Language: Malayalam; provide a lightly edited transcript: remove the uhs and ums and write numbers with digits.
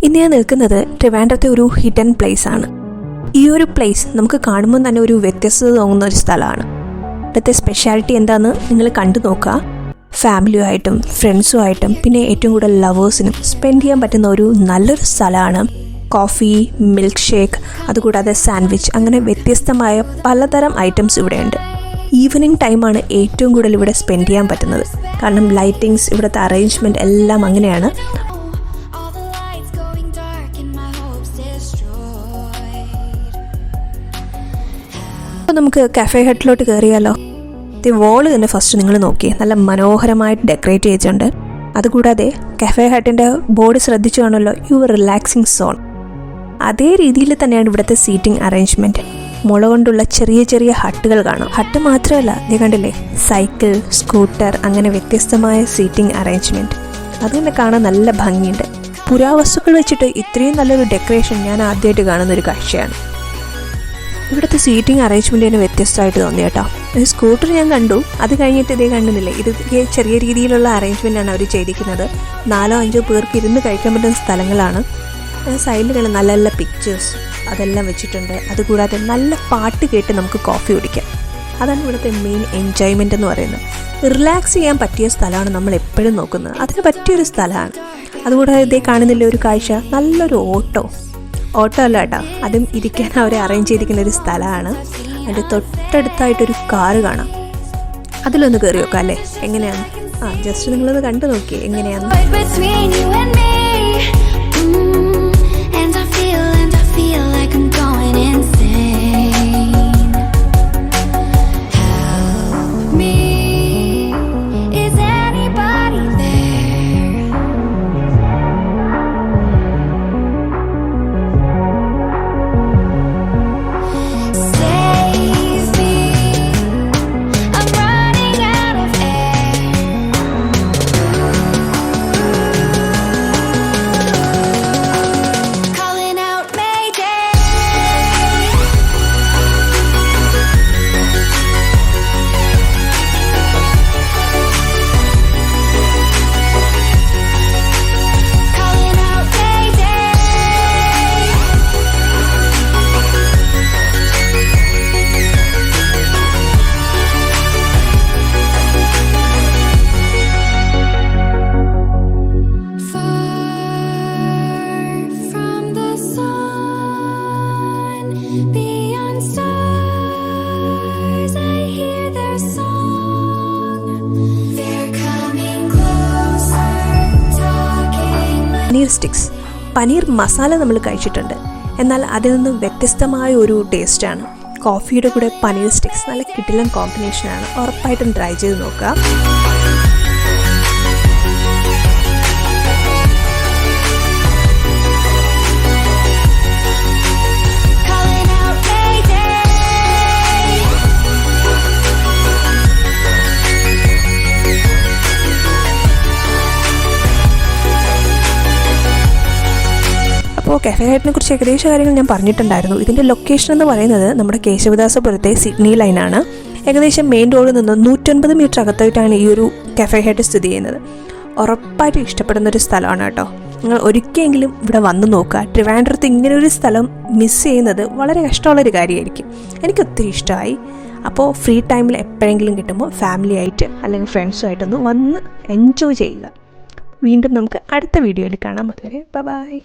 ഇന്ന് ഞാൻ നിൽക്കുന്നത് ട്രിവാൻഡ്രത്തെ ഒരു ഹിഡൻ പ്ലേസ് ആണ്. ഈ ഒരു പ്ലേസ് നമുക്ക് കാണുമ്പോൾ തന്നെ ഒരു വ്യത്യസ്തത തോന്നുന്ന ഒരു സ്ഥലമാണ്. ഇവിടുത്തെ സ്പെഷ്യാലിറ്റി എന്താണെന്ന് നിങ്ങൾ കണ്ടു നോക്കുക. ഫാമിലിയുമായിട്ടും ഫ്രണ്ട്സുമായിട്ടും പിന്നെ ഏറ്റവും കൂടുതൽ ലവേഴ്സിനും സ്പെൻഡ് ചെയ്യാൻ പറ്റുന്ന ഒരു നല്ലൊരു സ്ഥലമാണ്. കോഫി, മിൽക്ക് ഷേക്ക്, അതുകൂടാതെ സാൻഡ്വിച്ച്, അങ്ങനെ വ്യത്യസ്തമായ പലതരം ഐറ്റംസ് ഇവിടെയുണ്ട്. ഈവനിങ് ടൈമാണ് ഏറ്റവും കൂടുതൽ ഇവിടെ സ്പെൻഡ് ചെയ്യാൻ പറ്റുന്നത്. കാരണം ലൈറ്റിങ്സ്, ഇവിടുത്തെ അറേഞ്ച്മെൻറ്റ് എല്ലാം അങ്ങനെയാണ്. അപ്പോൾ നമുക്ക് കഫേ ഹട്ടിലോട്ട് കയറിയാലോ. ഈ വോള് തന്നെ ഫസ്റ്റ് നിങ്ങൾ നോക്കിയേ, നല്ല മനോഹരമായിട്ട് ഡെക്കറേറ്റ് ചെയ്തിട്ടുണ്ട്. അതുകൂടാതെ കഫേ ഹട്ടിൻ്റെ ബോർഡ് ശ്രദ്ധിച്ചു കാണുമല്ലോ, യുവർ റിലാക്സിങ് സോൺ. അതേ രീതിയിൽ തന്നെയാണ് ഇവിടുത്തെ സീറ്റിംഗ് അറേഞ്ച്മെൻറ്റ്. മുള കൊണ്ടുള്ള ചെറിയ ചെറിയ ഹട്ടുകൾ കാണാം. ഹട്ട് മാത്രമല്ല, ഇത് കണ്ടില്ലേ, സൈക്കിൾ, സ്കൂട്ടർ, അങ്ങനെ വ്യത്യസ്തമായ സീറ്റിംഗ് അറേഞ്ച്മെൻറ്റ്. അതുതന്നെ കാണാൻ നല്ല ഭംഗിയുണ്ട്. പുരാവസ്തുക്കൾ വെച്ചിട്ട് ഇത്രയും നല്ലൊരു ഡെക്കറേഷൻ ഞാൻ ആദ്യമായിട്ട് കാണുന്നൊരു കാഴ്ചയാണ്. ഇവിടുത്തെ സീറ്റിംഗ് അറേഞ്ച്മെൻറ്റിന് വ്യത്യസ്തമായിട്ട് തോന്നി കേട്ടോ. ഒരു സ്കൂട്ടർ ഞാൻ കണ്ടു, അത് കഴിഞ്ഞിട്ട് ഇതേ കണ്ടുന്നില്ലേ, ഇത് ചെറിയ രീതിയിലുള്ള അറേഞ്ച്മെൻറ്റാണ് അവർ ചെയ്തിരിക്കുന്നത്. 4-5 പേർക്ക് ഇരുന്ന് കഴിക്കാൻ പറ്റുന്ന സ്ഥലങ്ങളാണ്. സൈഡിൽ നല്ല നല്ല പിക്ചേഴ്സ് അതെല്ലാം വെച്ചിട്ടുണ്ട്. അതുകൂടാതെ നല്ല പാട്ട് കേട്ട് നമുക്ക് കോഫി കുടിക്കാം. അതാണ് ഇവിടുത്തെ മെയിൻ എൻജോയ്മെൻ്റ് എന്ന് പറയുന്നത്. റിലാക്സ് ചെയ്യാൻ പറ്റിയ സ്ഥലമാണ് നമ്മൾ എപ്പോഴും നോക്കുന്നത്. അതിന് പറ്റിയൊരു സ്ഥലമാണ്. അതുകൂടാതെ ഇതേ കാണുന്നില്ല ഒരു കാഴ്ച, നല്ലൊരു ഓട്ടോ അല്ല കേട്ടോ, അതും ഇരിക്കാൻ അവരെ അറേഞ്ച് ചെയ്തിരിക്കുന്ന ഒരു സ്ഥലമാണ്. അതിൻ്റെ തൊട്ടടുത്തായിട്ടൊരു കാറ് കാണാം. അതിലൊന്ന് കയറി നോക്കാം അല്ലേ, എങ്ങനെയാണ്? ജസ്റ്റ് നിങ്ങളൊന്ന് കണ്ടു നോക്കിയേ എങ്ങനെയാണ്. പനീർ സ്റ്റിക്സ്, പനീർ മസാല നമ്മൾ കഴിച്ചിട്ടുണ്ട്. എന്നാൽ അതിൽ നിന്നും വ്യത്യസ്തമായ ഒരു ടേസ്റ്റാണ്. കോഫിയുടെ കൂടെ പനീർ സ്റ്റിക്സ് നല്ല കിടിലൻ കോമ്പിനേഷനാണ്. ഉറപ്പായിട്ടും ട്രൈ ചെയ്ത് നോക്കുക. അപ്പോൾ കഫേ ഹട്ടിനെ കുറിച്ച് ഏകദേശ കാര്യങ്ങൾ ഞാൻ പറഞ്ഞിട്ടുണ്ടായിരുന്നു. ഇതിൻ്റെ ലൊക്കേഷൻ എന്ന് പറയുന്നത് നമ്മുടെ കേശവദാസപുരത്തെ സിഡ്നി ലൈനാണ്. ഏകദേശം മെയിൻ റോഡിൽ നിന്ന് 150 മീറ്റർ അകത്തായിട്ടാണ് ഈ ഒരു കഫേ ഹട്ട് സ്ഥിതി ചെയ്യുന്നത്. ഉറപ്പായിട്ടും ഇഷ്ടപ്പെടുന്നൊരു സ്ഥലമാണ് കേട്ടോ. നിങ്ങൾ ഒരിക്കലെങ്കിലും ഇവിടെ വന്ന് നോക്കുക. ട്രിവാൻഡ്രത്ത് ഇങ്ങനെ ഒരു സ്ഥലം മിസ് ചെയ്യുന്നത് വളരെ കഷ്ടമുള്ളൊരു കാര്യമായിരിക്കും. എനിക്കൊത്തിരി ഇഷ്ടമായി. അപ്പോൾ ഫ്രീ ടൈമിൽ എപ്പോഴെങ്കിലും കിട്ടുമ്പോൾ ഫാമിലി ആയിട്ട് അല്ലെങ്കിൽ ഫ്രണ്ട്സുമായിട്ടൊന്ന് വന്ന് എൻജോയ് ചെയ്യുക. വീണ്ടും നമുക്ക് അടുത്ത വീഡിയോയിൽ കാണാം. അതുവരെ ബൈ.